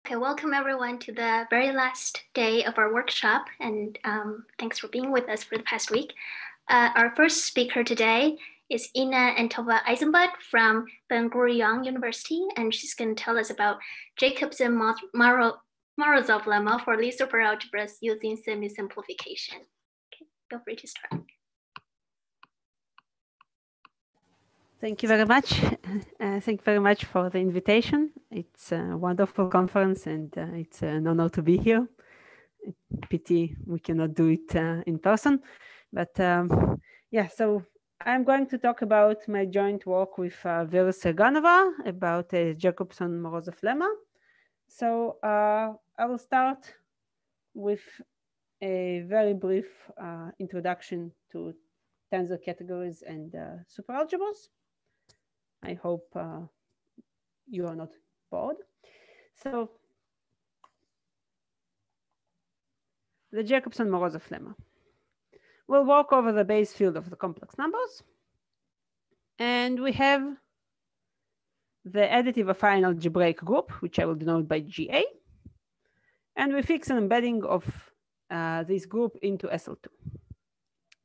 Okay, welcome everyone to the very last day of our workshop, and thanks for being with us for the past week. Our first speaker today is Ina Entova-Aizenbud from Ben Gurion University, and she's going to tell us about Jacobson-Morozov Lemma for Lie superalgebras using semisimplification. Okay, feel free to start. Thank you very much. Thank you very much for the invitation. It's a wonderful conference, and it's an honor to be here. Pity we cannot do it in person, but yeah. So I'm going to talk about my joint work with Vera Serganova about a Jacobson-Morozov Lemma. So I will start with a very brief introduction to tensor categories and superalgebras. I hope you are not bored. So the Jacobson-Morozov Lemma. We'll walk over the base field of the complex numbers. And we have the additive affine algebraic group, which I will denote by GA. And we fix an embedding of this group into SL2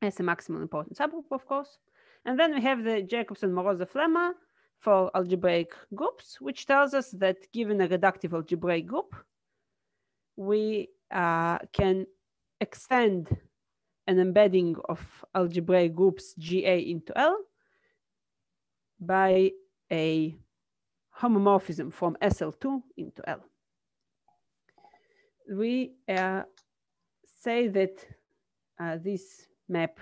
as a maximal important subgroup, of course. And then we have the Jacobson-Morozov Lemma for algebraic groups, which tells us that given a reductive algebraic group, we can extend an embedding of algebraic groups GA into L by a homomorphism from SL2 into L. We say that this map,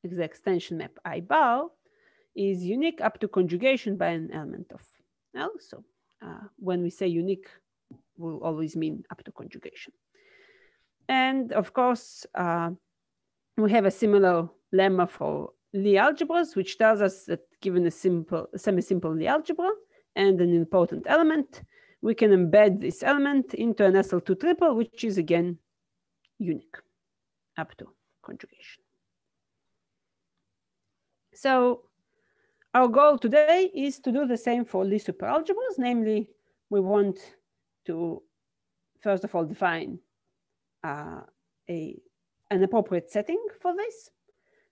the extension map I bar, is unique up to conjugation by an element of L. So when we say unique, we'll always mean up to conjugation. And of course, we have a similar lemma for Lie algebras, which tells us that given a semi-simple Lie algebra and an important element, we can embed this element into an SL2 triple, which is again unique up to conjugation. So our goal today is to do the same for Lie superalgebras. Namely, we want to, first of all, define an appropriate setting for this,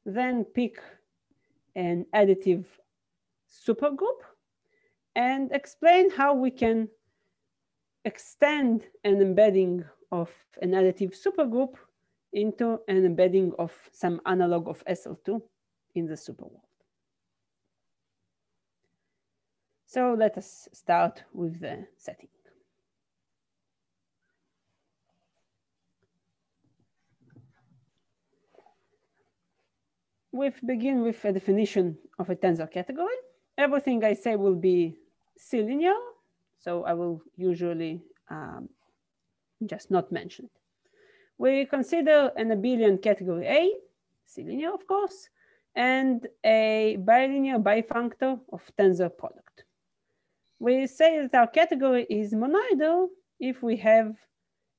then pick an additive supergroup, and explain how we can extend an embedding of an additive supergroup into an embedding of some analog of SL2 in the superworld. So let us start with the setting. We begin with a definition of a tensor category. Everything I say will be C-linear, so I will usually just not mention it. We consider an abelian category A, C-linear of course, and a bilinear bifunctor of tensor product. We say that our category is monoidal if we have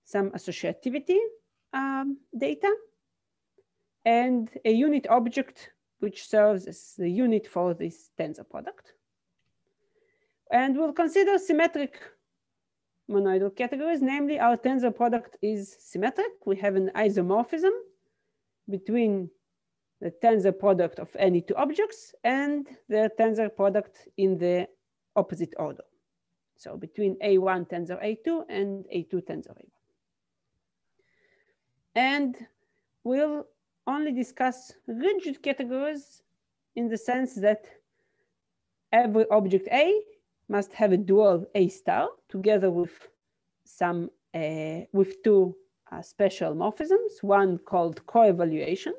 some associativity data and a unit object which serves as the unit for this tensor product. And we'll consider symmetric monoidal categories, namely our tensor product is symmetric. We have an isomorphism between the tensor product of any two objects and the tensor product in the opposite order. So between A1 tensor A2 and A2 tensor A1. And we'll only discuss rigid categories in the sense that every object A must have a dual A star together with some with two special morphisms, one called coevaluation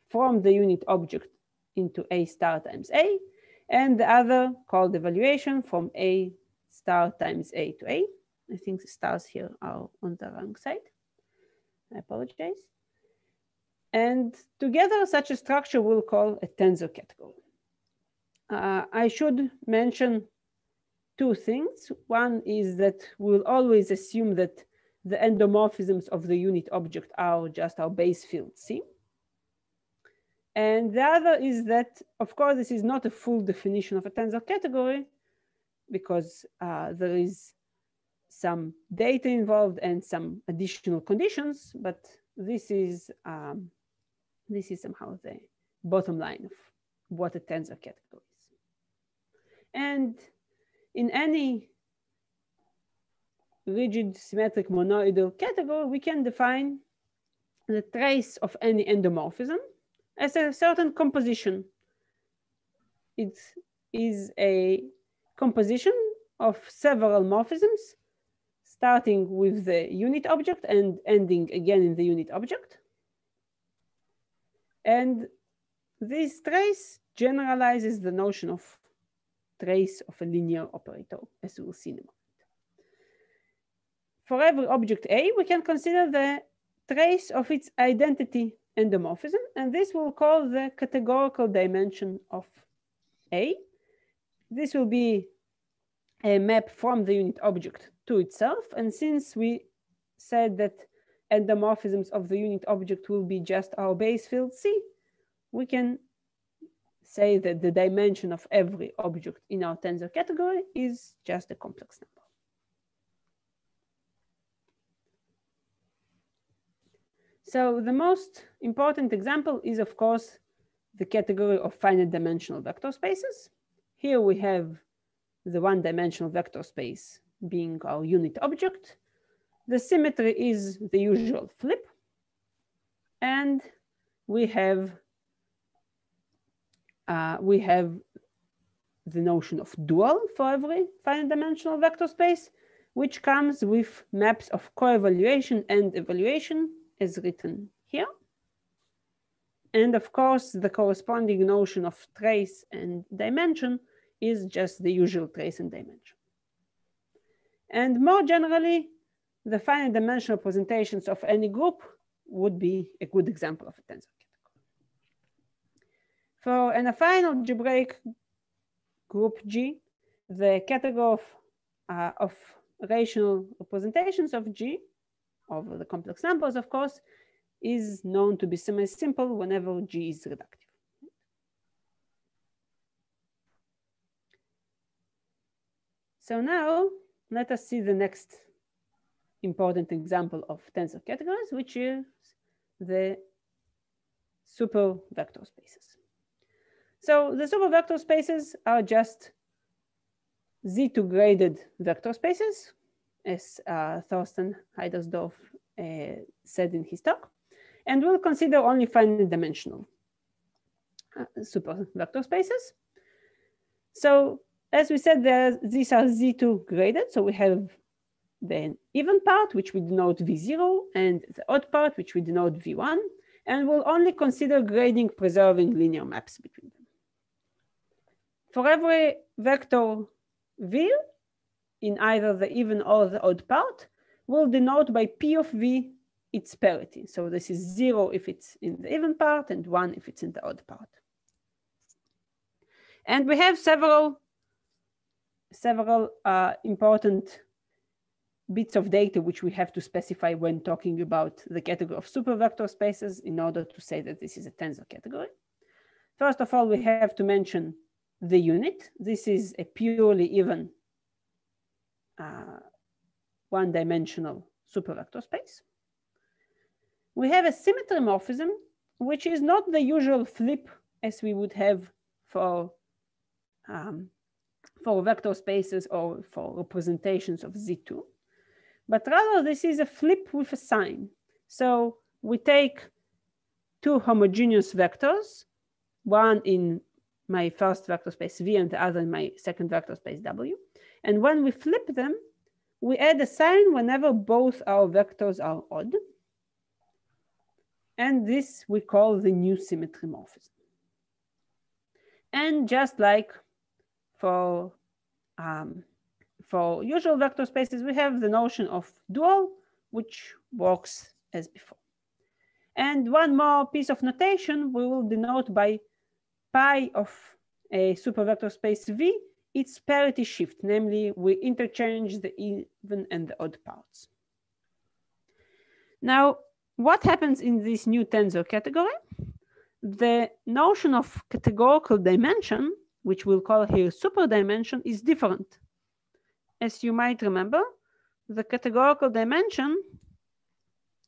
from the unit object into A star times A, and the other called evaluation from A star times A to A. I think the stars here are on the wrong side. I apologize. And together, such a structure we'll call a tensor category. I should mention two things. One is that we'll always assume that the endomorphisms of the unit object are just our base field C. And the other is that, of course, this is not a full definition of a tensor category because there is some data involved and some additional conditions, but this is somehow the bottom line of what a tensor category is. And in any rigid symmetric monoidal category, we can define the trace of any endomorphism as a certain composition. It is a composition of several morphisms, starting with the unit object and ending again in the unit object. And this trace generalizes the notion of trace of a linear operator, as we will see in a moment. For every object A, we can consider the trace of its identity endomorphism, and this we'll call the categorical dimension of A. This will be a map from the unit object to itself, and since we said that endomorphisms of the unit object will be just our base field C, we can say that the dimension of every object in our tensor category is just a complex number. So the most important example is, of course, the category of finite dimensional vector spaces. Here we have the one-dimensional vector space being our unit object. The symmetry is the usual flip. And we have the notion of dual for every finite dimensional vector space, which comes with maps of co-evaluation and evaluation as written here. And of course, the corresponding notion of trace and dimension is just the usual trace and dimension. And more generally, the finite dimensional representations of any group would be a good example of a tensor category. For an affine algebraic group G, the category of rational representations of G over the complex numbers, of course, is known to be semi-simple whenever G is reductive. So now let us see the next important example of tensor categories, which is the super vector spaces. So the super vector spaces are just Z2 graded vector spaces, as Thorsten Hausdorff said in his talk, and we'll consider only finite dimensional super vector spaces. So as we said, these are Z2 graded. So we have the even part, which we denote V0, and the odd part, which we denote V1. And we'll only consider grading preserving linear maps between them. For every vector V in either the even or the odd part, we'll denote by P of V its parity. So this is 0 if it's in the even part and 1 if it's in the odd part. And we have several important bits of data which we have to specify when talking about the category of super vector spaces in order to say that this is a tensor category. First of all, we have to mention the unit. This is a purely even one-dimensional super vector space. We have a symmetry morphism, which is not the usual flip as we would have for vector spaces or for representations of Z2, but rather this is a flip with a sign. So we take two homogeneous vectors, one in my first vector space V and the other in my second vector space W. And when we flip them, we add a sign whenever both our vectors are odd. And this we call the new symmetry morphism. And just like for usual vector spaces, we have the notion of dual, which works as before. And one more piece of notation, we will denote by pi of a super vector space V, its parity shift, namely we interchange the even and the odd parts. Now, what happens in this new tensor category? The notion of categorical dimension, which we'll call here super dimension, is different. As you might remember, the categorical dimension,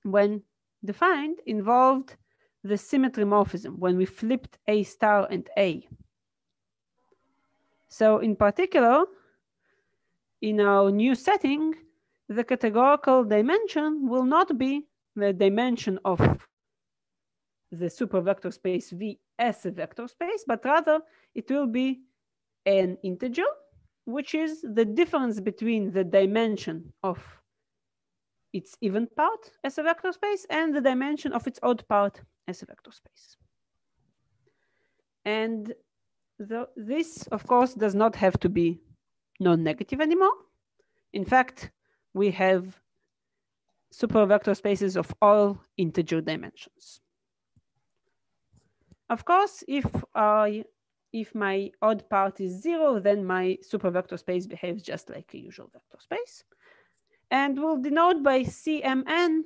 when defined, involved the symmetry morphism when we flipped A star and A. So in particular, in our new setting, the categorical dimension will not be the dimension of the super vector space V as a vector space, but rather it will be an integer, which is the difference between the dimension of its even part as a vector space and the dimension of its odd part as a vector space. And this, of course, does not have to be non-negative anymore. In fact, we have super vector spaces of all integer dimensions. Of course, if my odd part is 0, then my super vector space behaves just like a usual vector space. And we'll denote by CMN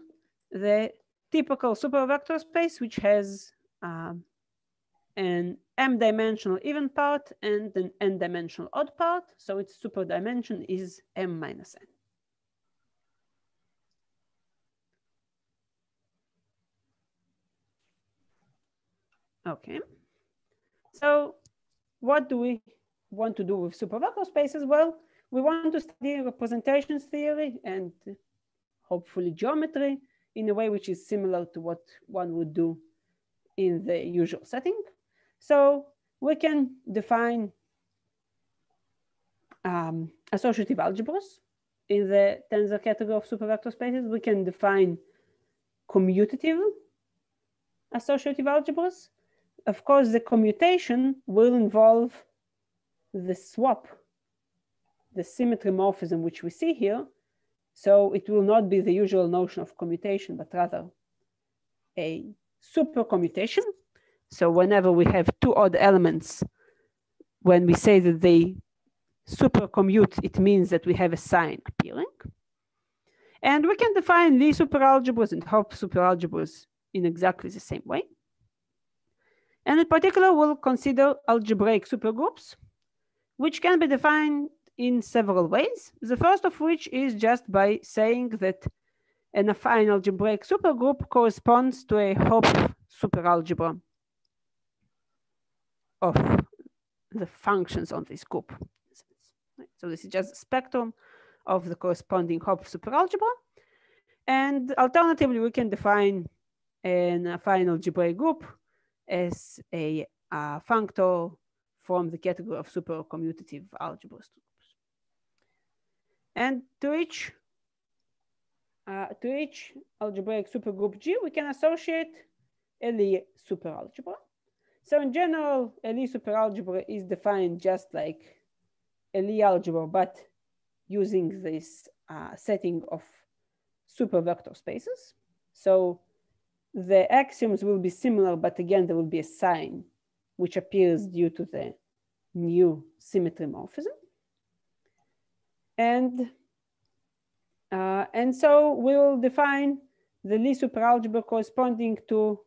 the typical super vector space, which has an m-dimensional even part and an n-dimensional odd part. So its super dimension is m minus n. Okay. So what do we want to do with super vector spaces? Well, we want to study representations theory and hopefully geometry in a way which is similar to what one would do in the usual setting. So we can define associative algebras in the tensor category of super vector spaces. We can define commutative associative algebras. Of course, the commutation will involve the swap, the symmetry morphism, which we see here. So it will not be the usual notion of commutation, but rather a supercommutation. So whenever we have two odd elements, when we say that they supercommute, it means that we have a sign appearing. And we can define Lie superalgebras and Hopf superalgebras in exactly the same way. And in particular, we'll consider algebraic supergroups, which can be defined in several ways. The first of which is just by saying that an affine algebraic supergroup corresponds to a Hopf superalgebra of the functions on this group. So this is just a spectrum of the corresponding Hopf superalgebra. And alternatively, we can define an affine algebraic group as a functor from the category of supercommutative algebras. And to each algebraic supergroup G, we can associate a Lie superalgebra. So in general, a Lie superalgebra is defined just like a Lie algebra, but using this setting of super vector spaces. So the axioms will be similar, but again, there will be a sign which appears due to the new symmetry morphism. And so we'll define the Lie superalgebra corresponding to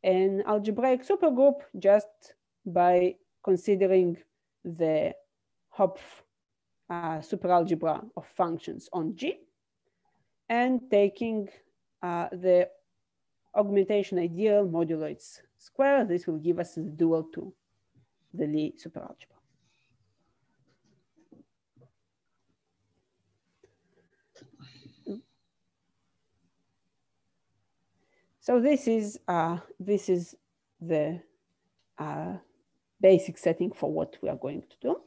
an algebraic supergroup just by considering the Hopf superalgebra of functions on G and taking the augmentation ideal modulo its square. This will give us the dual to the Lie superalgebra. So this is the basic setting for what we are going to do.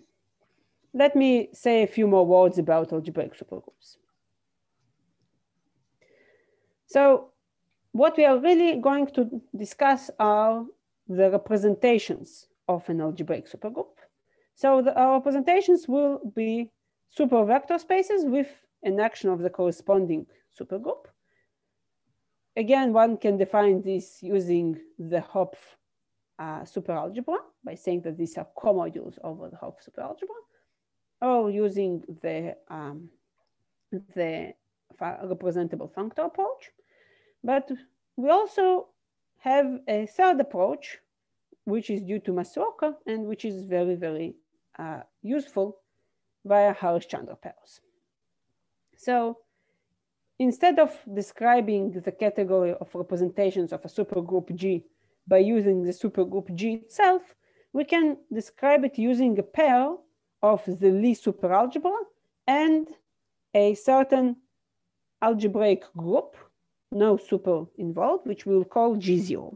Let me say a few more words about algebraic supergroups. So what we are really going to discuss are the representations of an algebraic supergroup. So our representations will be super vector spaces with an action of the corresponding supergroup. Again, one can define this using the Hopf superalgebra by saying that these are comodules over the Hopf superalgebra, or using the representable functor approach. But we also have a third approach, which is due to Masuoka and which is very, very useful via Harsh-Chandra pairs. So instead of describing the category of representations of a supergroup G by using the supergroup G itself, we can describe it using a pair of the Lie superalgebra and a certain algebraic group, no super involved, which we'll call G0.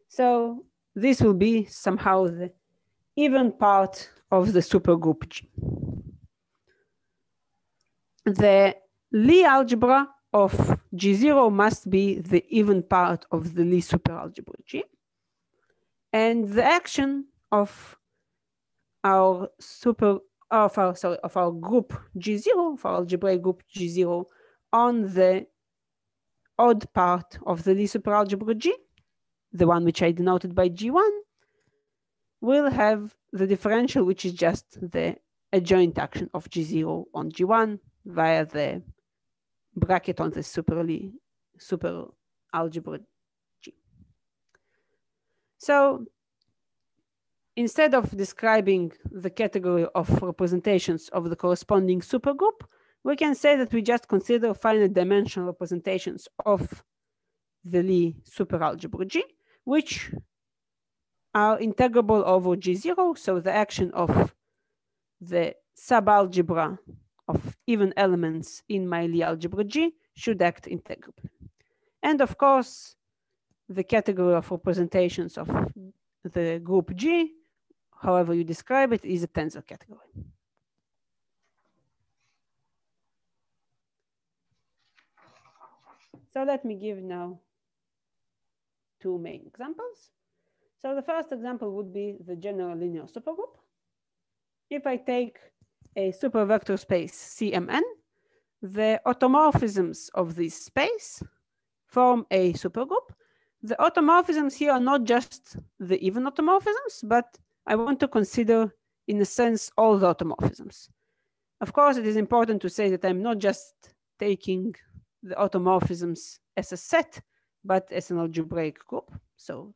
So this will be somehow the even part of the supergroup G. The Lie algebra of G0 must be the even part of the Lie superalgebra G. And the action of our group G0, of our algebraic group G0 on the odd part of the Lie superalgebra G, the one which I denoted by G1, will have the differential, which is just the adjoint action of G0 on G1 via the bracket on the superalgebra G. So instead of describing the category of representations of the corresponding supergroup, we can say that we just consider finite dimensional representations of the Lie superalgebra G, which are integrable over G0. So the action of the subalgebra of even elements in my Lie algebra G should act integrably. And of course, the category of representations of the group G, however you describe it, is a tensor category. So let me give now two main examples. So the first example would be the general linear supergroup. If I take a supervector space CMN, the automorphisms of this space form a supergroup. The automorphisms here are not just the even automorphisms, but I want to consider, in a sense, all the automorphisms. Of course, it is important to say that I'm not just taking the automorphisms as a set, but as an algebraic group. So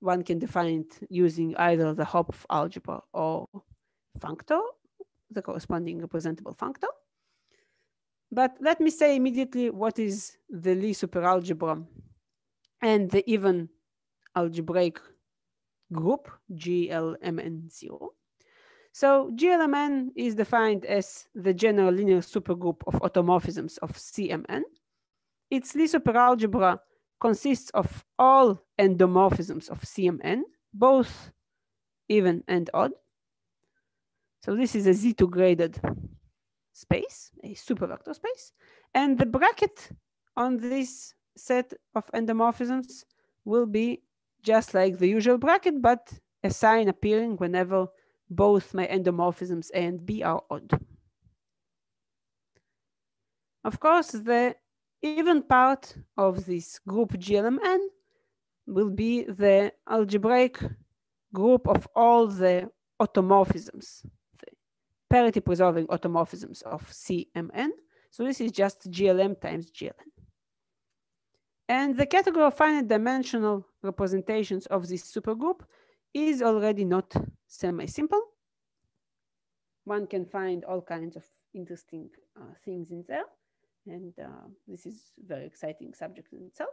one can define it using either the Hopf algebra or functor, the corresponding representable functor. But let me say immediately what is the Lie superalgebra and the even algebraic group GLMN0. So GLMN is defined as the general linear supergroup of automorphisms of CMN. Its Lie superalgebra consists of all endomorphisms of CMN, both even and odd. So this is a Z2 graded space, a supervector space. And the bracket on this set of endomorphisms will be just like the usual bracket, but a sign appearing whenever both my endomorphisms A and B are odd. Of course, the even part of this group GLMN will be the algebraic group of all the automorphisms, the parity preserving automorphisms of CMN. So this is just GLM times GLN. And the category of finite dimensional representations of this supergroup is already not semi-simple. One can find all kinds of interesting things in there. And this is a very exciting subject in itself.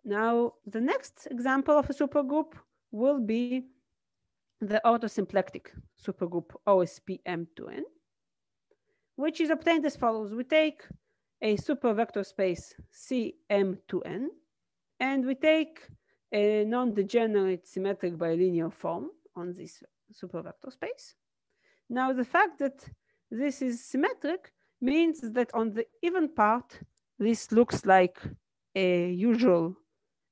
Now, the next example of a supergroup will be the orthosymplectic supergroup OSp M2N, which is obtained as follows. We take a supervector space CM2N, and we take a non-degenerate symmetric bilinear form on this supervector space. Now, the fact that this is symmetric means that on the even part, this looks like a usual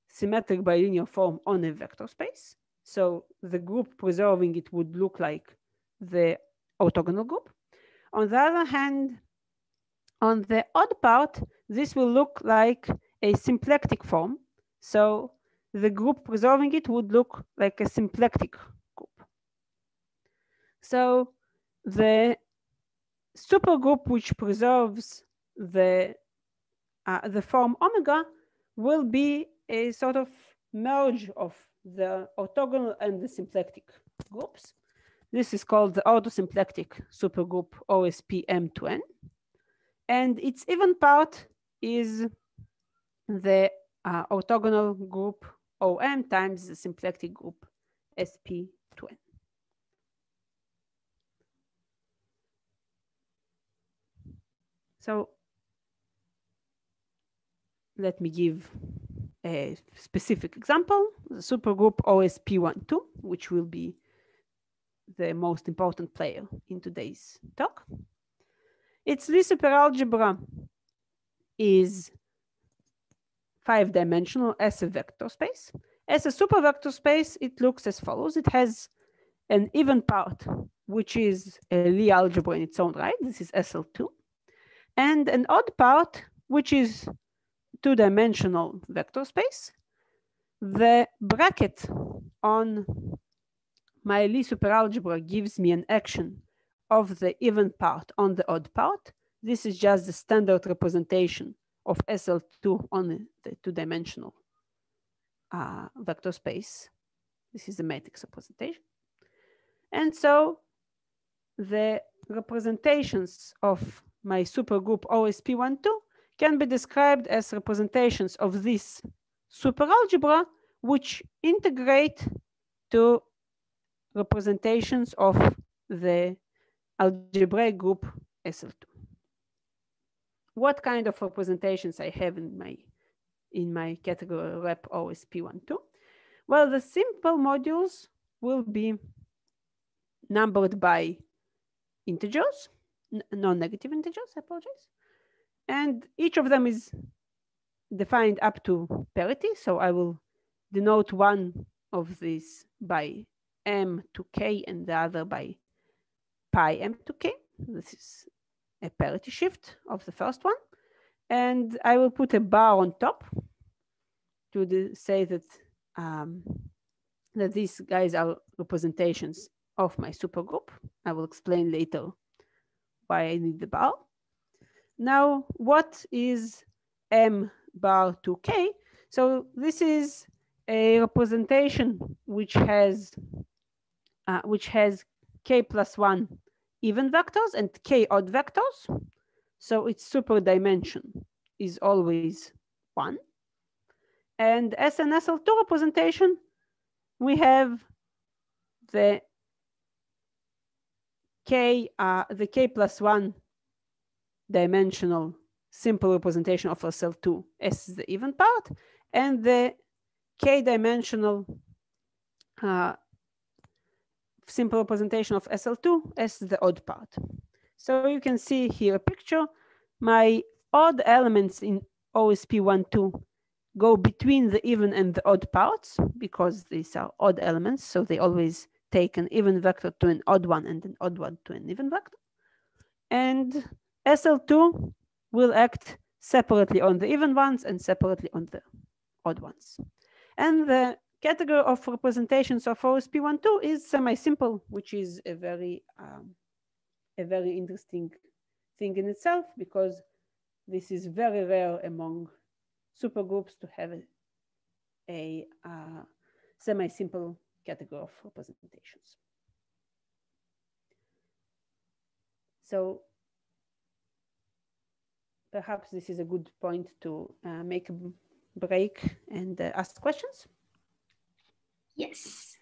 symmetric bilinear form on a vector space. So the group preserving it would look like the orthogonal group. On the other hand, on the odd part, this will look like a symplectic form. So the group preserving it would look like a symplectic group. So the supergroup which preserves the form omega will be a sort of merge of the orthogonal and the symplectic groups. This is called the orthosymplectic supergroup OSP M to N. And its even part is the orthogonal group OM times the symplectic group SP to N. So let me give a specific example, the supergroup OSP12, which will be the most important player in today's talk. Its Lie superalgebra is 5-dimensional as a vector space. As a supervector space, it looks as follows. It has an even part, which is a Lie algebra in its own right. This is SL2. And an odd part, which is 2-dimensional vector space. The bracket on my Lie superalgebra gives me an action of the even part on the odd part. This is just the standard representation of SL2 on the 2-dimensional vector space. This is the matrix representation. And so the representations of my supergroup OSP12 can be described as representations of this superalgebra, which integrate to representations of the algebraic group SL2. What kind of representations I have in my category rep OSP12? Well, the simple modules will be numbered by integers, non-negative integers, I apologize. And each of them is defined up to parity. So I will denote one of these by m to k and the other by pi m to k. This is a parity shift of the first one. And I will put a bar on top to say that, that these guys are representations of my supergroup. I will explain later why I need the bar. Now, what is m bar to k? So this is a representation which has k plus 1 even vectors and k odd vectors. So its super dimension is always 1. And as an SL2 representation, we have the k plus 1 dimensional simple representation of SL2 as the even part, and the k dimensional simple representation of SL2 as the odd part. So you can see here a picture. My odd elements in OSP12 go between the even and the odd parts because these are odd elements. So they always take an even vector to an odd one and an odd one to an even vector. And SL2 will act separately on the even ones and separately on the odd ones. And the category of representations of OSP12 is semi-simple, which is a very interesting thing in itself, because this is very rare among supergroups to have a semi-simple category of representations. So perhaps this is a good point to make a break and ask questions. Yes.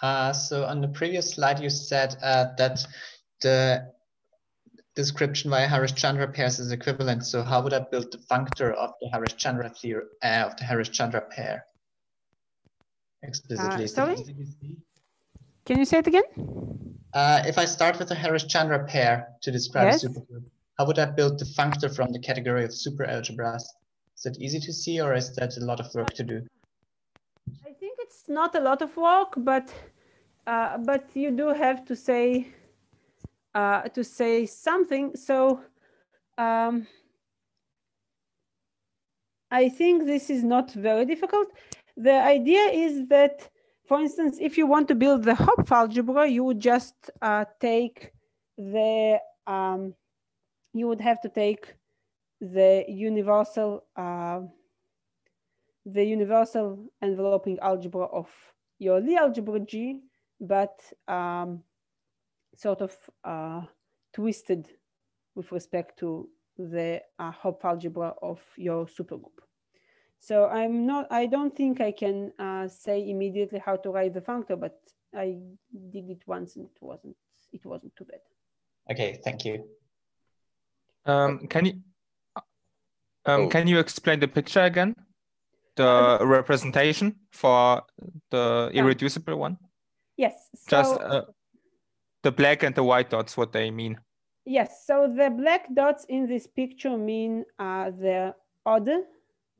So on the previous slide, you said that the description via Harish-Chandra pairs is equivalent. So how would I build the functor of the Harish-Chandra theorem of the Harish-Chandra pair explicitly? Sorry? Can you say it again? If I start with the Harish-Chandra pair to describe a supergroup, how would I build the functor from the category of superalgebras? Is it easy to see, or is that a lot of work to do? I think it's not a lot of work, but you do have to say something. So I think this is not very difficult. The idea is that, for instance, if you want to build the Hopf algebra, you would just take you would have to take the universal enveloping algebra of your Lie algebra G, but sort of twisted with respect to the Hopf algebra of your supergroup. So I don't think I can say immediately how to write the functor, but I did it once and it wasn't too bad. Okay, thank you. Can you explain the picture again? The representation for the irreducible one? Yes. So, just the black and the white dots, what they mean. Yes. So the black dots in this picture mean the odd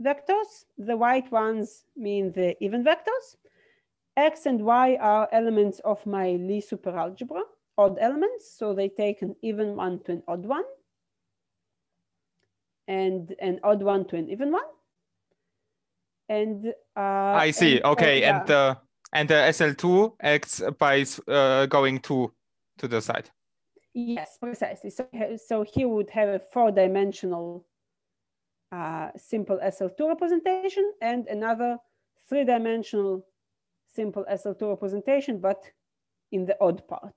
vectors. The white ones mean the even vectors. X and Y are elements of my Lie superalgebra, odd elements. So they take an even one to an odd one, and an odd one to an even one. And I see. Okay, and the SL2 acts by going to the side. Yes, precisely. So here we would have a 4-dimensional simple SL2 representation and another 3-dimensional simple SL2 representation, but in the odd part.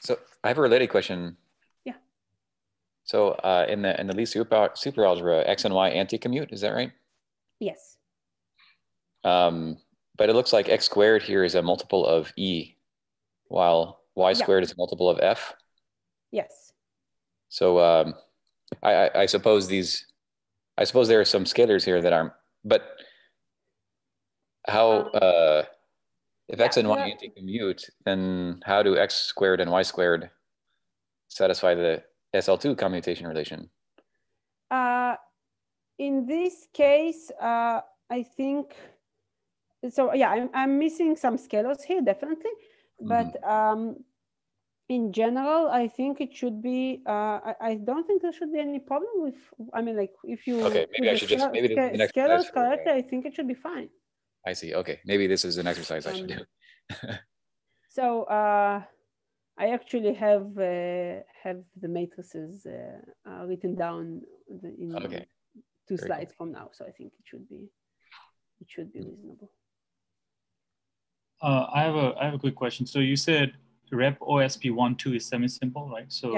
So I have a related question. Yeah. So in the Lie superalgebra, X and Y anti-commute, is that right? Yes. But it looks like X squared here is a multiple of E, while Y squared is a multiple of F. Yes. So I suppose there are some scalars here that aren't, but how, if X and Y anti-commute, then how do X squared and Y squared satisfy the SL2 commutation relation? In this case, I think, so yeah, I'm missing some scalars here, definitely. But in general, I think it should be, I don't think there should be any problem with, I mean, like if you okay, maybe I should just, maybe this is an exercise scalars correctly, I think it should be fine. I see. Okay, maybe this is an exercise I should do. So I actually have the matrices written down in 2 slides from now, so I think it should be reasonable. I have a quick question. So you said rep OSP 1.2 is semi-simple, right? So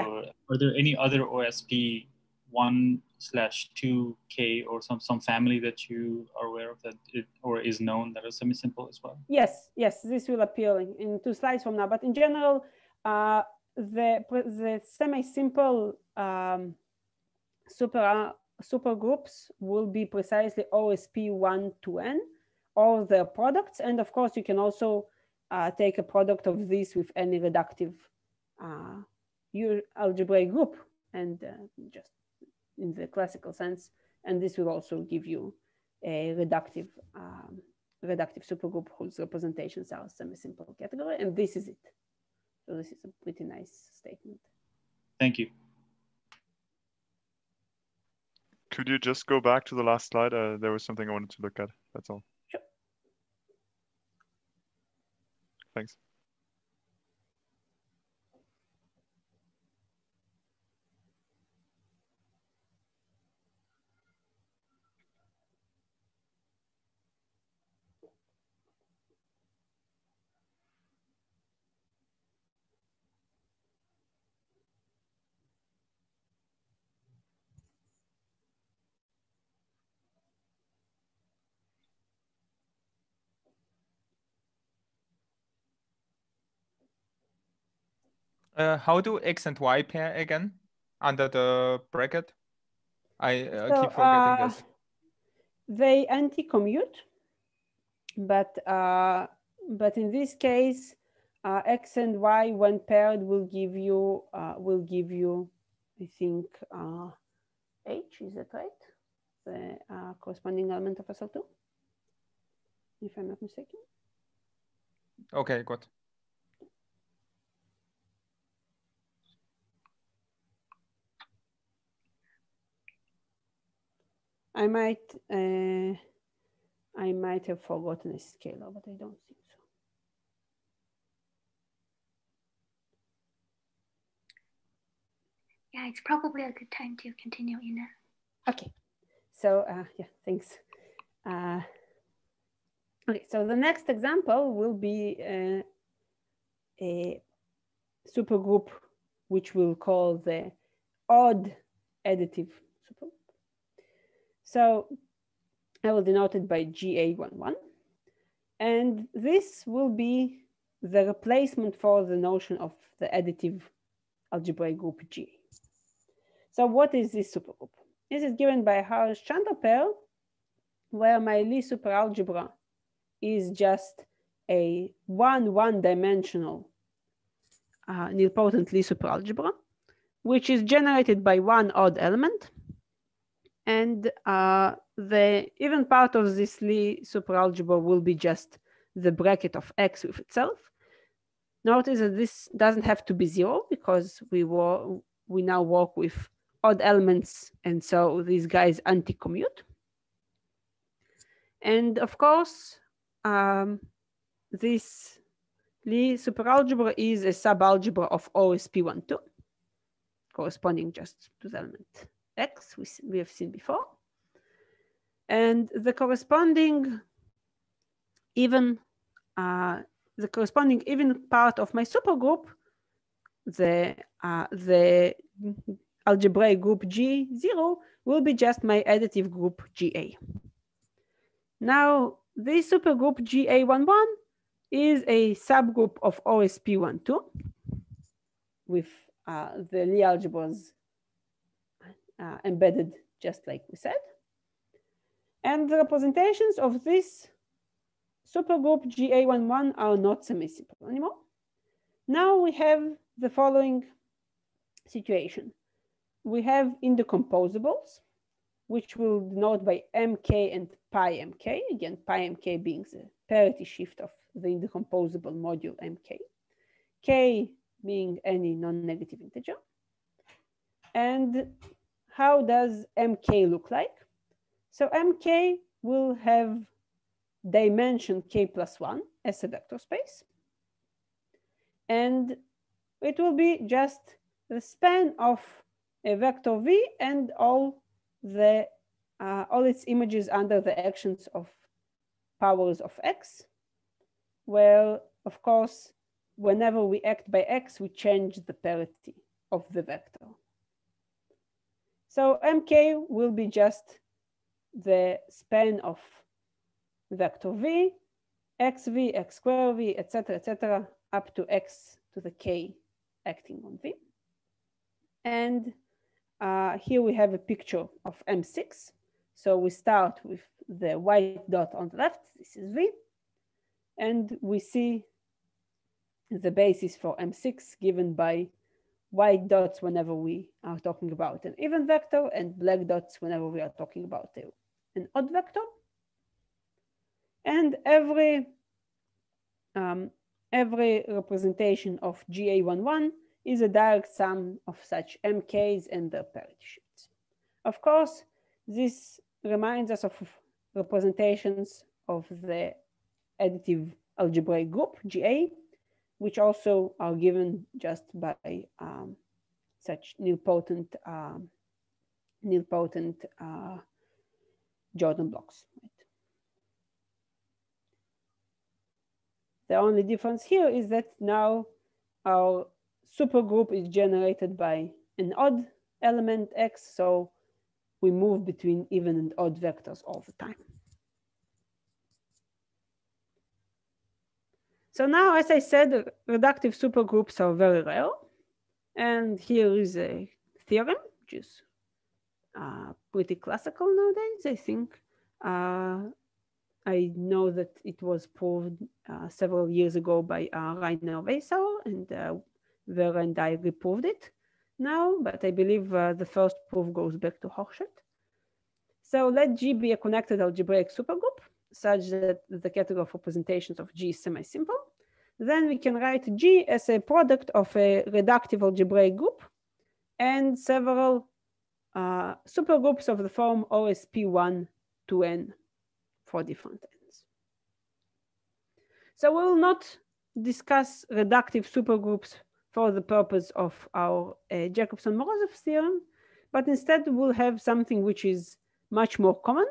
are there any other OSP 1/2K or some family that you are aware of that or is known that are semi-simple as well? Yes, this will appear in 2 slides from now. But in general, the semi-simple supergroups will be precisely OSP 1 to n, all their products. And of course, you can also take a product of this with any reductive algebraic group, and just in the classical sense. And this will also give you a reductive supergroup whose representations are semi-simple category. And this is it. So this is a pretty nice statement. Thank you. Could you just go back to the last slide? There was something I wanted to look at. That's all. Sure. Thanks. How do X and Y pair again under the bracket? I keep forgetting this. They anti-commute, but in this case, X and Y when paired will give you I think H, is that right? The corresponding element of SL2, if I'm not mistaken. Okay, good. I might have forgotten a scalar, but I don't think so. Yeah, it's probably a good time to continue, Ina. Okay, so yeah, thanks. Okay, so the next example will be a supergroup which we'll call the odd additive supergroup. So I will denote it by GA11. And this will be the replacement for the notion of the additive algebraic group G. So what is this supergroup? This is given by a Harris-Chandra pair where my Lie superalgebra is just a one-dimensional nilpotent Lie superalgebra, which is generated by one odd element. And the even part of this Lie superalgebra will be just the bracket of X with itself. Notice that this doesn't have to be 0 because we now work with odd elements, and so these guys anti-commute. And of course, this Lie superalgebra is a subalgebra of OSp12, corresponding just to the element X we have seen before. And the corresponding even part of my supergroup, the algebraic group G0, will be just my additive group GA. Now, this supergroup GA11 is a subgroup of OSp12 with the Lie algebras embedded just like we said. And the representations of this supergroup GA11 are not semi-simple anymore. Now we have the following situation. We have indecomposables, which we'll denote by MK and pi MK. Again, pi MK being the parity shift of the indecomposable module MK. K being any non-negative integer. And how does MK look like? So MK will have dimension k+1 as a vector space. And it will be just the span of a vector V and all its images under the actions of powers of X, where, of course, whenever we act by X, we change the parity of the vector. So MK will be just the span of vector V, xv, x square v, etc., up to x to the k acting on V. And here we have a picture of M6. So we start with the white dot on the left. This is V. And we see the basis for M6 given by white dots whenever we are talking about an even vector and black dots whenever we are talking about an odd vector. And every representation of GA11 is a direct sum of such MKs and their parity shifts. Of course, this reminds us of representations of the additive algebraic group GA, which also are given just by such nilpotent Jordan blocks. Right? The only difference here is that now our supergroup is generated by an odd element X, so we move between even and odd vectors all the time. So now, as I said, reductive supergroups are very rare. And here is a theorem, which is pretty classical nowadays, I think. I know that it was proved several years ago by Rainer Weissauer, and Vera and I reproved it now, but I believe the first proof goes back to Hochschild. So let G be a connected algebraic supergroup, such that the category of representations of G is semi-simple. Then we can write G as a product of a reductive algebraic group and several supergroups of the form OSP1 to N for different ends. So we will not discuss reductive supergroups for the purpose of our Jacobson-Morozov theorem, but instead we'll have something which is much more common.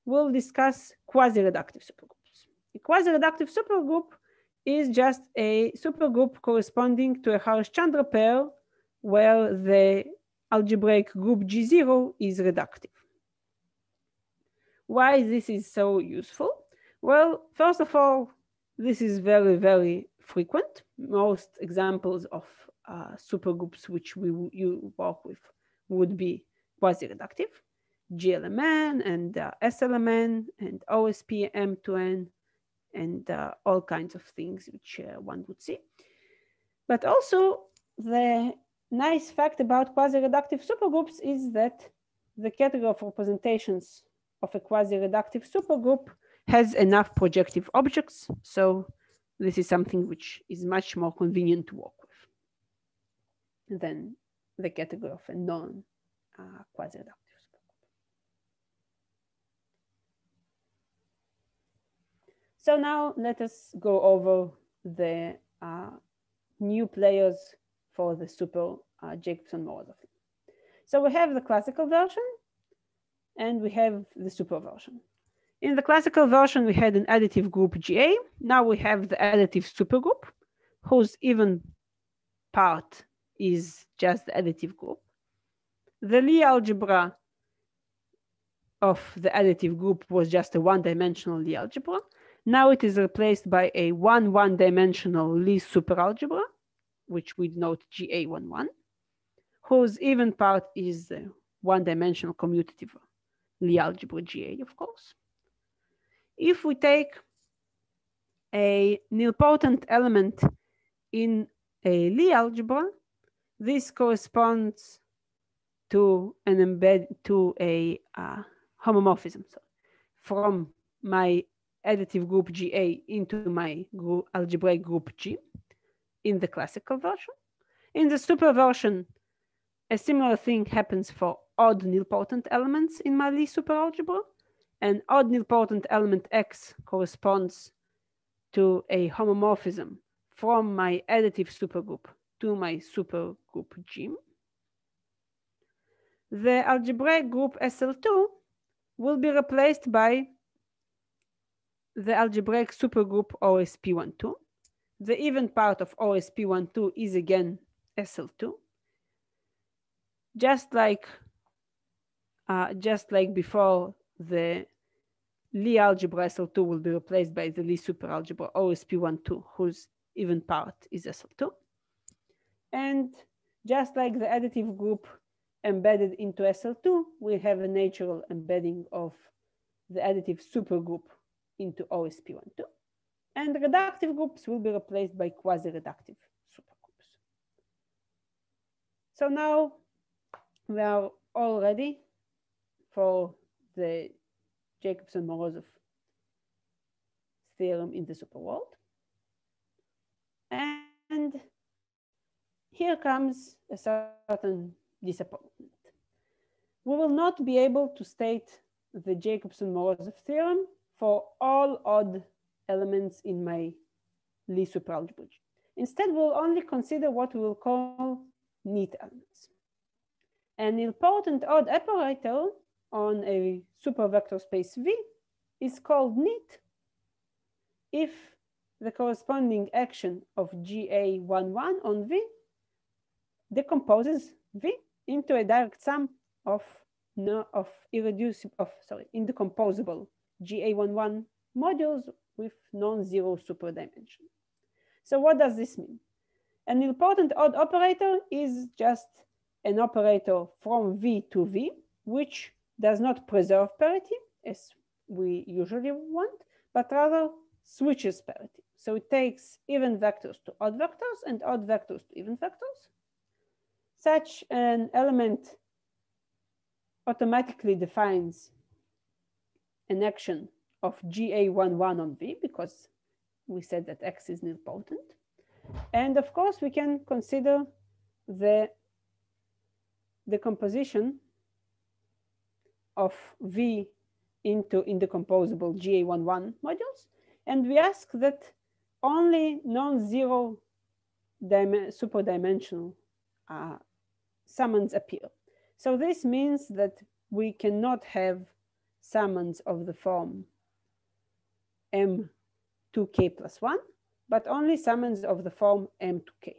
We'll discuss quasi-reductive supergroups. A quasi-reductive supergroup is just a supergroup corresponding to a Harish-Chandra pair where the algebraic group G0 is reductive. Why this is so useful? Well, first of all, this is very, very frequent. Most examples of supergroups which you work with would be quasi-reductive, GLMN and SLMN and OSP M2N and all kinds of things which one would see. But also the nice fact about quasi-reductive supergroups is that the category of representations of a quasi-reductive supergroup has enough projective objects. So this is something which is much more convenient to work with than the category of a non-quasi-reductive supergroup. So now let us go over the new players for the super Jacobson-Morozov. So we have the classical version and we have the super version. In the classical version, we had an additive group GA. Now we have the additive supergroup, whose even part is just the additive group. The Lie algebra of the additive group was just a one-dimensional Lie algebra. Now it is replaced by a one-dimensional Lie superalgebra, which we denote GA11, whose even part is the one-dimensional commutative Lie algebra GA, of course. If we take a nilpotent element in a Lie algebra, this corresponds to an homomorphism. So from my additive group GA into my algebraic group G in the classical version. In the super version, a similar thing happens for odd nilpotent elements in my Lie superalgebra. An odd nilpotent element X corresponds to a homomorphism from my additive supergroup to my supergroup G. The algebraic group SL2 will be replaced by the algebraic supergroup OSp12. The even part of OSp12 is again SL2. Just like before, the Lie algebra SL2 will be replaced by the Lie superalgebra OSp12, whose even part is SL2. And just like the additive group embedded into SL2, we have a natural embedding of the additive supergroup into OSp12. And reductive groups will be replaced by quasi-reductive supergroups. So now we are all ready for the Jacobson-Morozov theorem in the superworld. And here comes a certain disappointment. We will not be able to state the Jacobson-Morozov theorem for all odd elements in my Lie superalgebra. Instead, we'll only consider what we will call neat elements. An nilpotent odd operator on a supervector space V is called neat if the corresponding action of GA11 on V decomposes V into a direct sum of indecomposable GA11 modules with non-zero superdimension. So what does this mean? An nilpotent odd operator is just an operator from V to V, which does not preserve parity as we usually want, but rather switches parity. So it takes even vectors to odd vectors and odd vectors to even vectors. Such an element automatically defines an action of GA11 on V because we said that X is nilpotent. And of course, we can consider the decomposition of V into indecomposable GA11 modules. And we ask that only non-zero superdimensional summands appear. So this means that we cannot have summands of the form m2k plus 1, but only summands of the form m2k.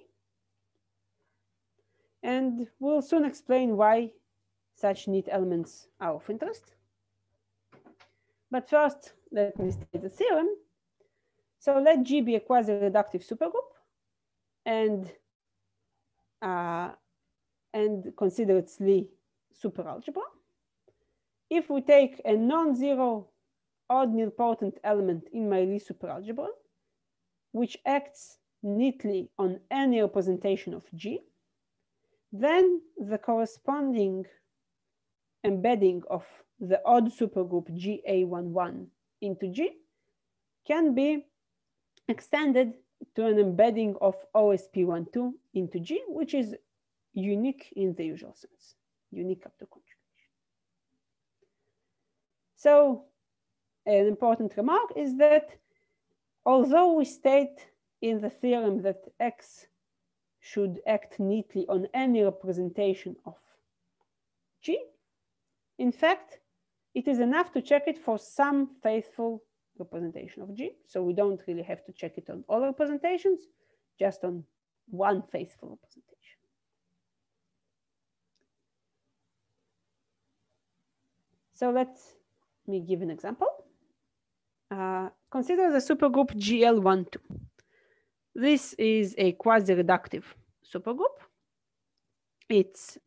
And we'll soon explain why such neat elements are of interest. But first, let me state the theorem. So let G be a quasi-reductive supergroup and consider its Lie superalgebra. If we take a non-zero odd nilpotent element in my Lie superalgebra, which acts neatly on any representation of G, then the corresponding embedding of the odd supergroup GA11 into G can be extended to an embedding of OSP12 into G, which is unique in the usual sense, unique up to conjugation. So an important remark is that although we state in the theorem that X should act neatly on any representation of G, in fact, it is enough to check it for some faithful representation of G. So we don't really have to check it on all representations, just on one faithful representation. So let me give an example. Consider the supergroup GL12. This is a quasi-reductive supergroup. Its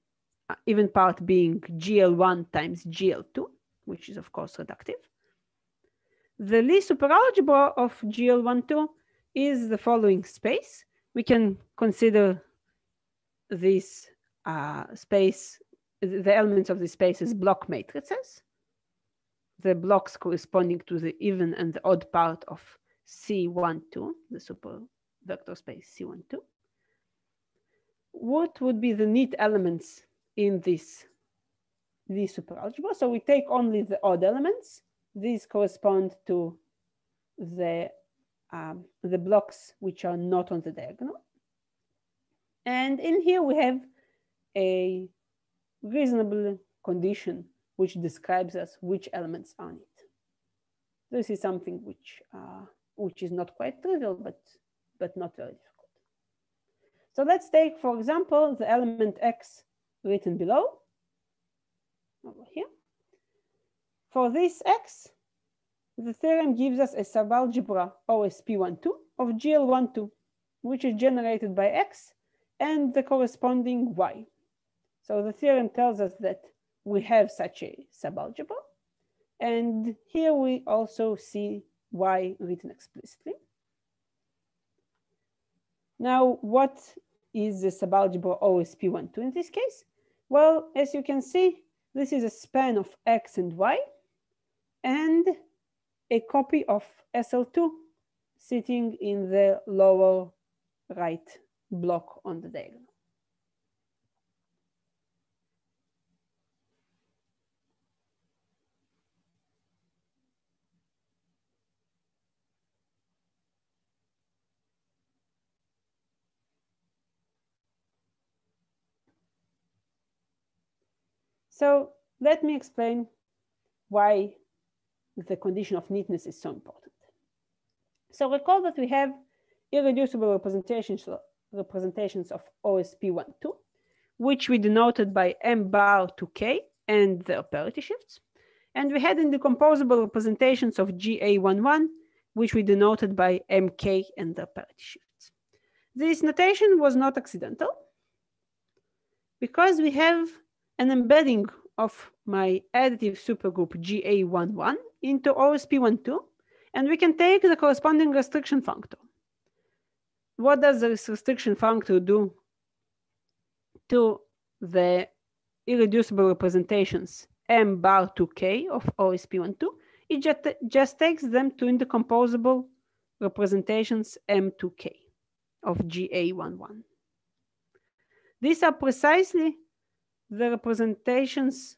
even part being GL1 times GL2, which is of course reductive. The Lie superalgebra of GL12 is the following space. We can consider this space, the elements of this space as block matrices. The blocks corresponding to the even and the odd part of C12, the super vector space C12. What would be the neat elements in this superalgebra? So we take only the odd elements. These correspond to the blocks which are not on the diagonal. And in here we have a reasonable condition which describes us which elements are neat. This is something which is not quite trivial, but not very difficult. So let's take, for example, the element X written below, over here. For this X, the theorem gives us a subalgebra OSP12 of GL12, which is generated by X and the corresponding Y. So the theorem tells us that we have such a subalgebra. And here we also see Y written explicitly. Now, what is the subalgebra OSP12 in this case? Well, as you can see, this is a span of X and Y and a copy of SL2 sitting in the lower right block on the diagonal. So let me explain why the condition of neatness is so important. So recall that we have irreducible representations of OSP12, which we denoted by m bar to k and their parity shifts. And we had indecomposable representations of GA11, which we denoted by mk and their parity shifts. This notation was not accidental because we have an embedding of my additive supergroup GA11 into OSP12, and we can take the corresponding restriction functor. What does this restriction functor do to the irreducible representations m bar to k of OSP12? It just takes them to indecomposable representations m to k of GA11. These are precisely the representations,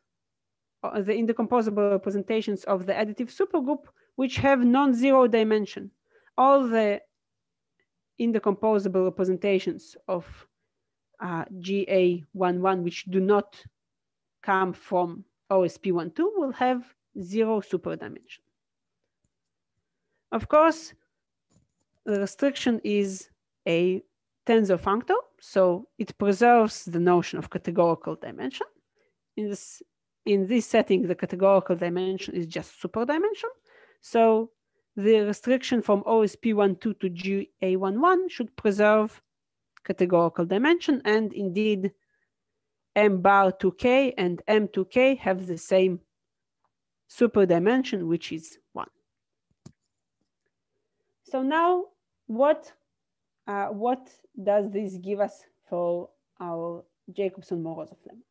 the indecomposable representations of the additive supergroup, which have non-zero dimension. All the indecomposable representations of GA11 which do not come from OSP12 will have 0 superdimension. Of course, the restriction is a tensor functor, so it preserves the notion of categorical dimension. In this setting, the categorical dimension is just superdimension. So the restriction from OSP12 to GA11 should preserve categorical dimension, and indeed M bar 2k and M2k have the same superdimension, which is 1. So now what does this give us for our Jacobson-Morozov lemma?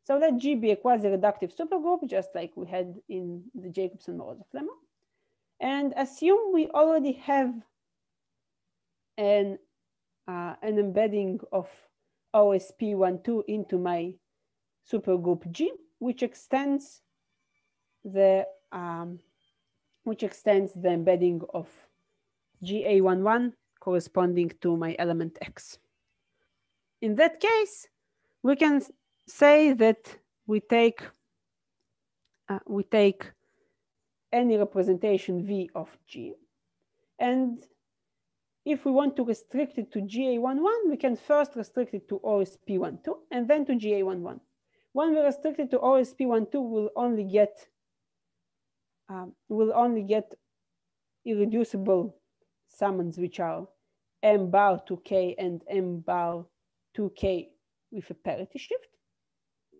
So let G be a quasi-reductive supergroup, just like we had in the Jacobson-Morozov lemma. And assume we already have an embedding of OSP12 into my supergroup G, which extends the embedding of GA11 corresponding to my element X. In that case, we can say that we take any representation V of G, and if we want to restrict it to GA11, we can first restrict it to OSP12 and then to GA11. When we restrict it to OSP12, we'll only get irreducible summands, which are M bar 2k and M bar 2k with a parity shift,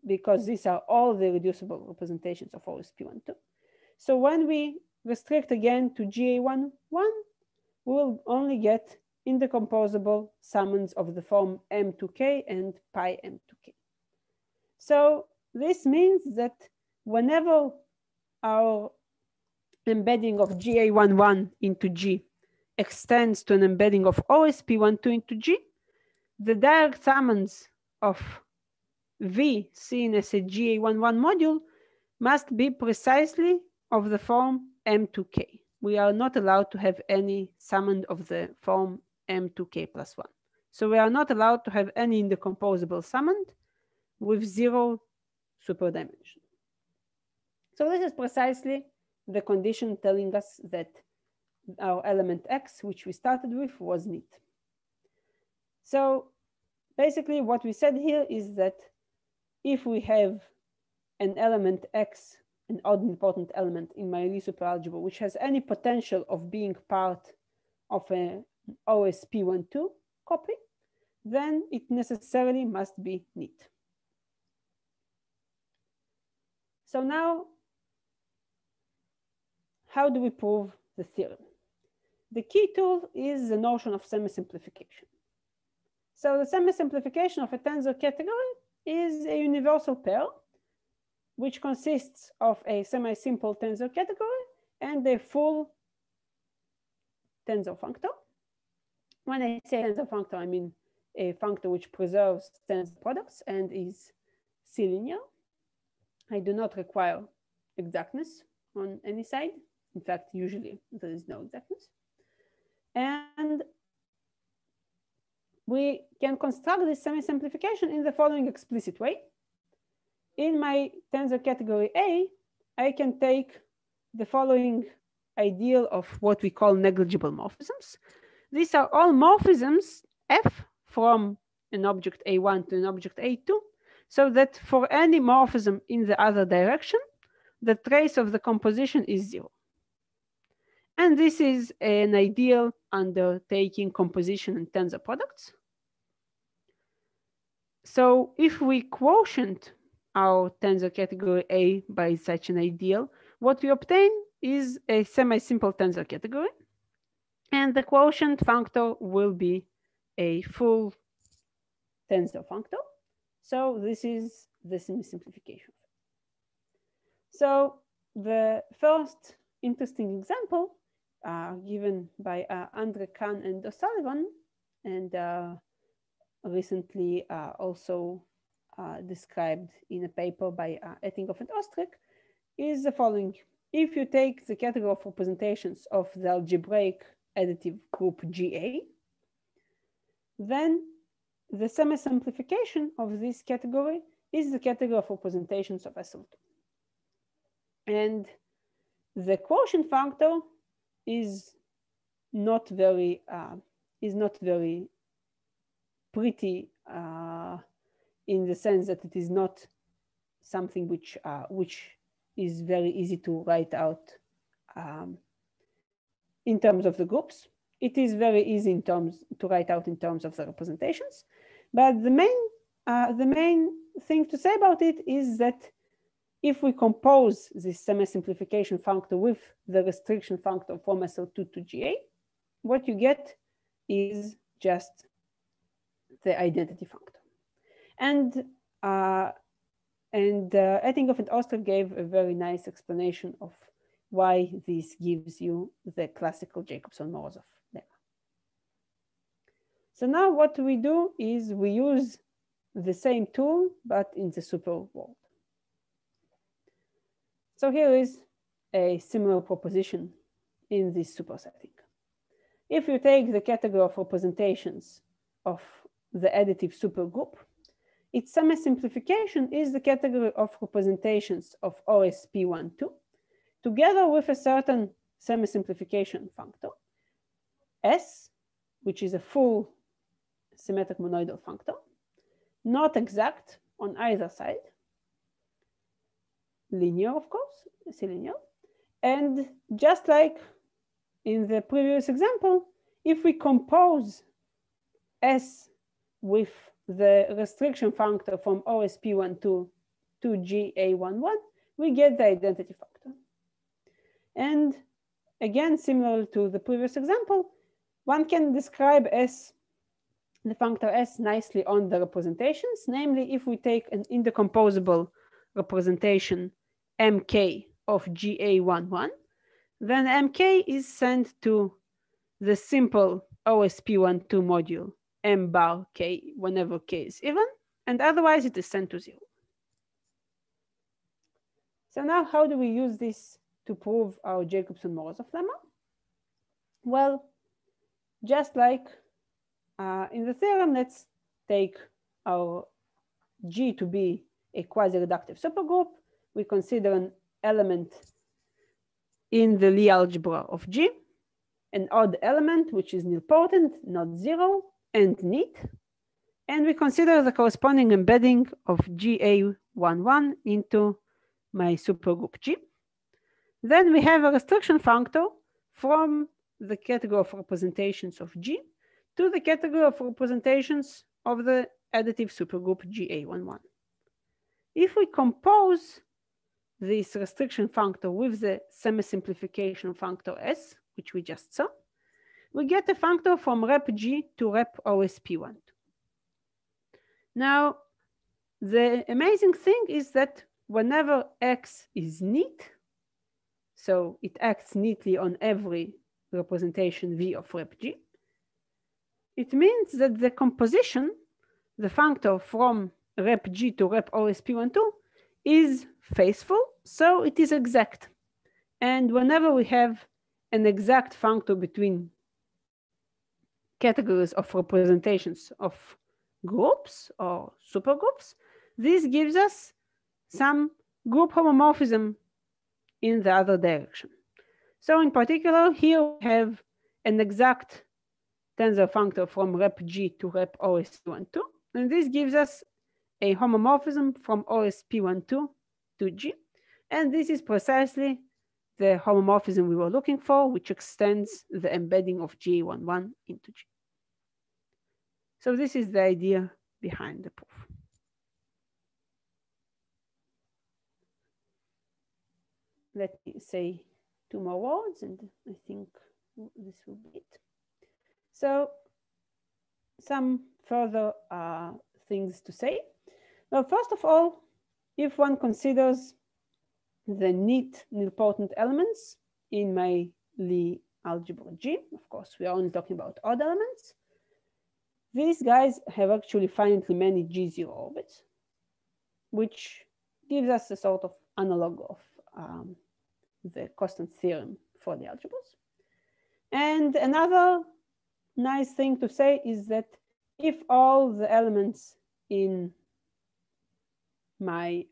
because these are all the reducible representations of OSP12. So when we restrict again to GA11, we will only get indecomposable summands of the form M2k and pi M2k. So this means that whenever our embedding of GA11 into G extends to an embedding of OSP12 into G, the direct summands of V seen as a GA11 module must be precisely of the form M2k. We are not allowed to have any summand of the form M2k plus 1. So we are not allowed to have any indecomposable summand with 0 superdimension. So this is precisely the condition telling us that our element X, which we started with, was neat. So basically what we said here is that if we have an element X, an odd important element in my Lie superalgebra, which has any potential of being part of an OSP12 copy, then it necessarily must be neat. So now, how do we prove the theorem? The key tool is the notion of semisimplification. So the semisimplification of a tensor category is a universal pair which consists of a semi-simple tensor category and a full tensor functor. When I say tensor functor, I mean a functor which preserves tensor products and is C-linear. I do not require exactness on any side. In fact, usually there is no exactness. And we can construct this semi-simplification in the following explicit way. In my tensor category A, I can take the following ideal of what we call negligible morphisms. These are all morphisms F from an object A1 to an object A2, so that for any morphism in the other direction, the trace of the composition is 0. And this is an ideal under taking composition and tensor products. So if we quotient our tensor category A by such an ideal, what we obtain is a semi-simple tensor category, and the quotient functor will be a full tensor functor. So this is the semi-simplification. So the first interesting example given by Andre Kahn and O'Sullivan, and recently also described in a paper by Ettinghoff and Ostrich, is the following. If you take the category of representations of the algebraic additive group GA, then the semi-simplification of this category is the category of representations of SL2. And the quotient factor is not very pretty in the sense that it is not something which is very easy to write out in terms of the groups. It is very easy to write out in terms of the representations. But the main thing to say about it is that if we compose this semi-simplification factor with the restriction factor from SL2 to GA, what you get is just the identity factor. And Ettinghoff and Oster gave a very nice explanation of why this gives you the classical Jacobson-Morozov lemma. So now what we do is we use the same tool, but in the super world. So here is a similar proposition in this supersetting. If you take the category of representations of the additive supergroup, its semi-simplification is the category of representations of OSp12, together with a certain semi-simplification factor, S, which is a full symmetric monoidal factor, not exact on either side, linear, of course, linear. And just like in the previous example, if we compose S with the restriction factor from OSp12 to GA11, we get the identity factor. And again, similar to the previous example, one can describe the factor S nicely on the representations. Namely, if we take an indecomposable representation MK of GA11, then MK is sent to the simple OSp12 module M bar K whenever K is even, and otherwise it is sent to 0. So now how do we use this to prove our Jacobson-Morozov lemma? Well, just like in the theorem, let's take our G to be a quasi-reductive supergroup. We consider an element in the Lie algebra of G, an odd element, which is nilpotent, not 0, and neat. And we consider the corresponding embedding of GA11 into my supergroup G. Then we have a restriction factor from the category of representations of G to the category of representations of the additive supergroup GA11. If we compose this restriction factor with the semi-simplification factor S, which we just saw, we get a factor from rep G to rep OSp12. Now, the amazing thing is that whenever X is neat, so it acts neatly on every representation V of rep G, it means that the composition, the factor from rep G to rep OSp12, is faithful, so it is exact. And whenever we have an exact factor between categories of representations of groups or supergroups, this gives us some group homomorphism in the other direction. So in particular, here we have an exact tensor factor from rep G to rep OSp12, and this gives us a homomorphism from OSp12 to G. And this is precisely the homomorphism we were looking for, which extends the embedding of GA11 into G. So this is the idea behind the proof. Let me say 2 more words, and I think this will be it. So some further things to say. Well, first of all, if one considers the neat nilpotent elements in my Lie algebra G, of course, we are only talking about odd elements. These guys have actually finitely many G0 orbits, which gives us a sort of analog of the constant theorem for the algebras. And another nice thing to say is that if all the elements in my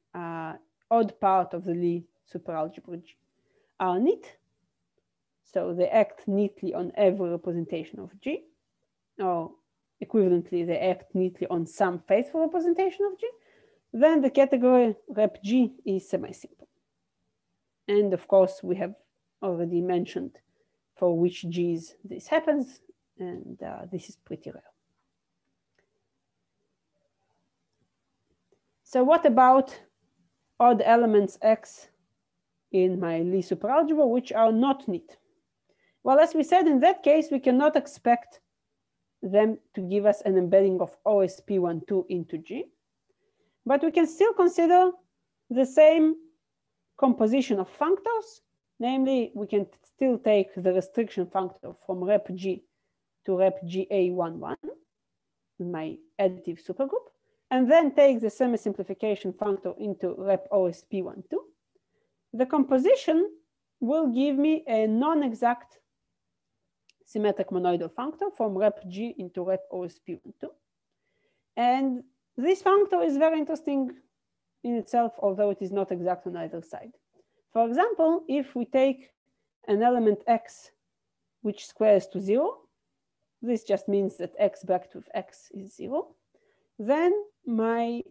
odd part of the Lie superalgebra G are neat, so they act neatly on every representation of G, or equivalently, they act neatly on some faithful representation of G, then the category rep G is semi-simple. And of course, we have already mentioned for which G's this happens, and this is pretty rare. So what about odd elements X in my Lie superalgebra, which are not neat? Well, as we said, in that case, we cannot expect them to give us an embedding of OSP12 into G, but we can still consider the same composition of functors. Namely, we can still take the restriction functor from rep G to rep GA11 in my additive supergroup, and then take the semi-simplification functor into rep OSP12. The composition will give me a non-exact symmetric monoidal functor from rep G into rep OSP12. And this functor is very interesting in itself, although it is not exact on either side. For example, if we take an element X which squares to 0, this just means that X bracket with X is 0, then my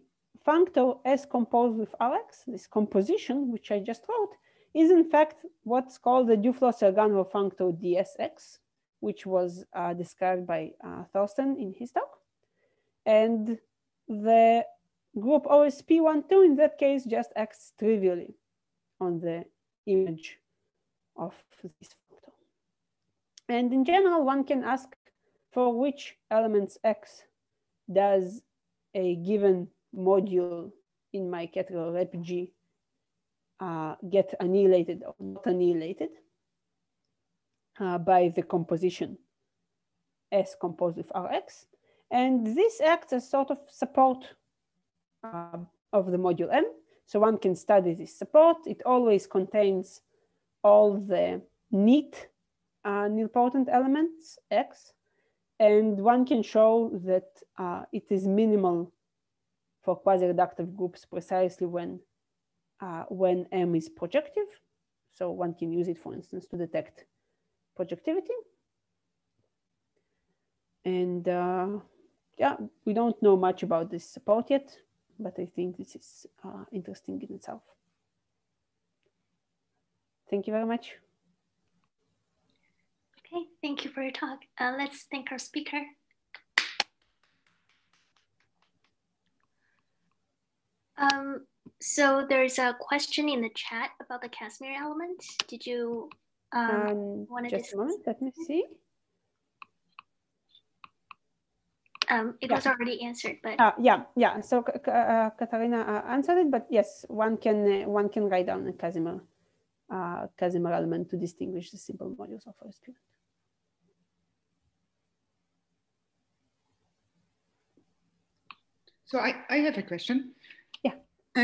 functor S composed with Rx, this composition, which I just wrote, is in fact what's called the Duflo-Serganova functor DSX, which was described by Thorsten in his talk. And the group OSP12 in that case just acts trivially on the image of this functor. And in general, one can ask for which elements X does a given module in my category rep G get annihilated or not annihilated by the composition S composed with Rx. And this acts as sort of support of the module M. So one can study this support. It always contains all the neat nilpotent elements X. And one can show that it is minimal for quasi-reductive groups precisely when M is projective. So one can use it, for instance, to detect projectivity. And yeah, we don't know much about this support yet, but I think this is interesting in itself. Thank you very much. Okay, thank you for your talk. Let's thank our speaker. So there's a question in the chat about the Casimir element. Did you want to just a moment, let me see. It was already answered, but yeah. So Katarina answered it, but yes, one can write down a Casimir element to distinguish the simple modules of OSP. So I have a question. Yeah.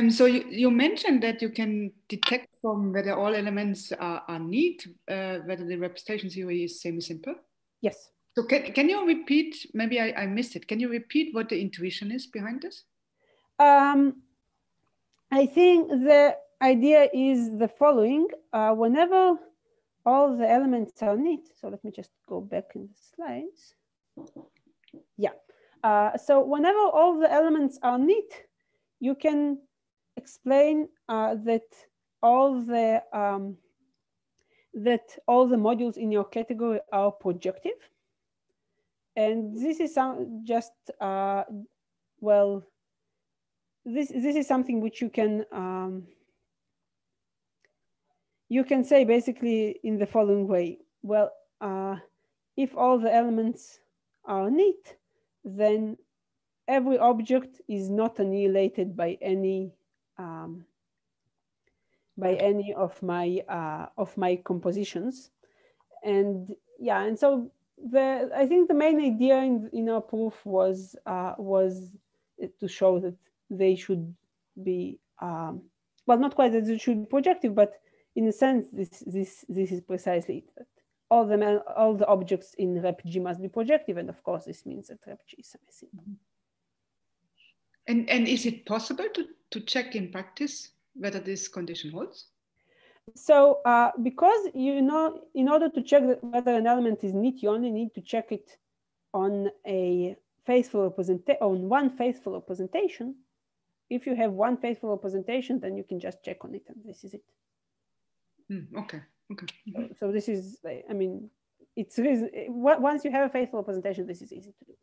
So you mentioned that you can detect from whether all elements are neat, whether the representation theory is semi-simple. Yes. So can you repeat, maybe I missed it, can you repeat what the intuition is behind this? I think the idea is the following. Whenever all the elements are neat, so let me just go back in the slides. Yeah. So whenever all the elements are neat, you can explain that all the modules in your category are projective. And this is just well, this is something which you can say basically in the following way. Well, if all the elements are neat, then every object is not annihilated by any of my compositions. And yeah, and so I think the main idea in our proof was to show that they should be well, not quite that they should be projective, but in a sense, this is precisely it. all the objects in rep G must be projective, and of course this means that rep G is semi-simple. And is it possible to check in practice whether this condition holds? So because in order to check whether an element is neat, you only need to check it on a faithful representation, on one faithful representation. If you have one faithful representation, then you can just check on it, and this is it. Okay. So this is, I mean, it's once you have a faithful representation, this is easy to do.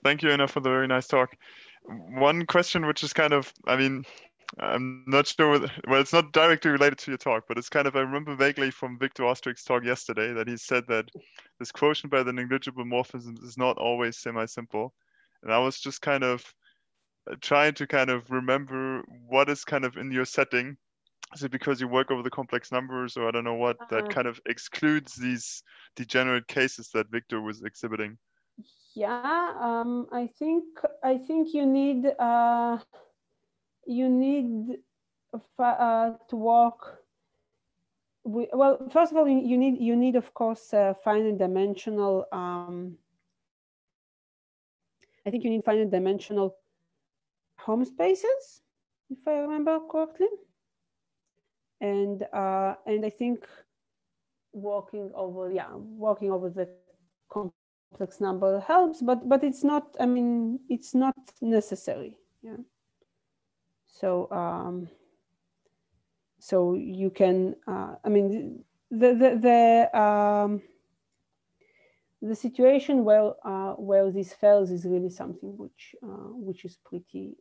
Thank you, Anna, for the very nice talk. One question, which is kind of, I mean, I'm not sure whether, well, it's not directly related to your talk, but it's kind of, I remember vaguely from Victor Ostrich's talk yesterday that he said that this quotient by the negligible morphisms is not always semi-simple. And I was just kind of trying to kind of remember what is kind of in your setting. Is it because you work over the complex numbers, or I don't know what, that kind of excludes these degenerate cases that Victor was exhibiting? Yeah, I think you need to work with, well, first of all, you need of course finite dimensional. I think you need finite dimensional home spaces, if I remember correctly, and I think working over the complex number helps, but it's not, I mean, it's not necessary. Yeah. So so you can, I mean, the situation where this fails is really something which is pretty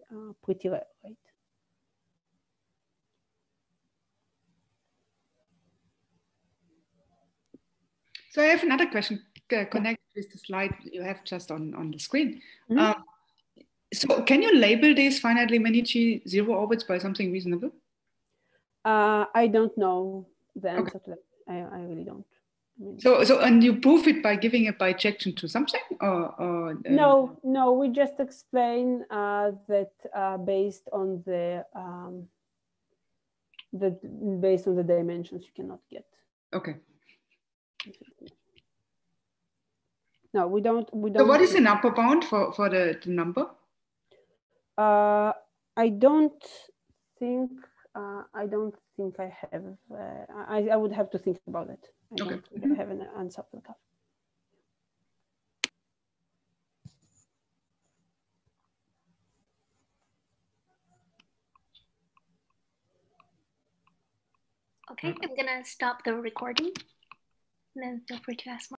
rare, right? So I have another question connected with the slide you have just on the screen. So can you label these finitely many G zero orbits by something reasonable? I don't know the answer to that. I really don't. I mean, so and you prove it by giving a bijection to something, or no, we just explain that based on the dimensions you cannot get. Okay. No, we don't. So what is an upper bound for the number? I don't think I have. I would have to think about it. I don't think I have an answer for that. Okay, I'm gonna stop the recording, and then feel free to ask more.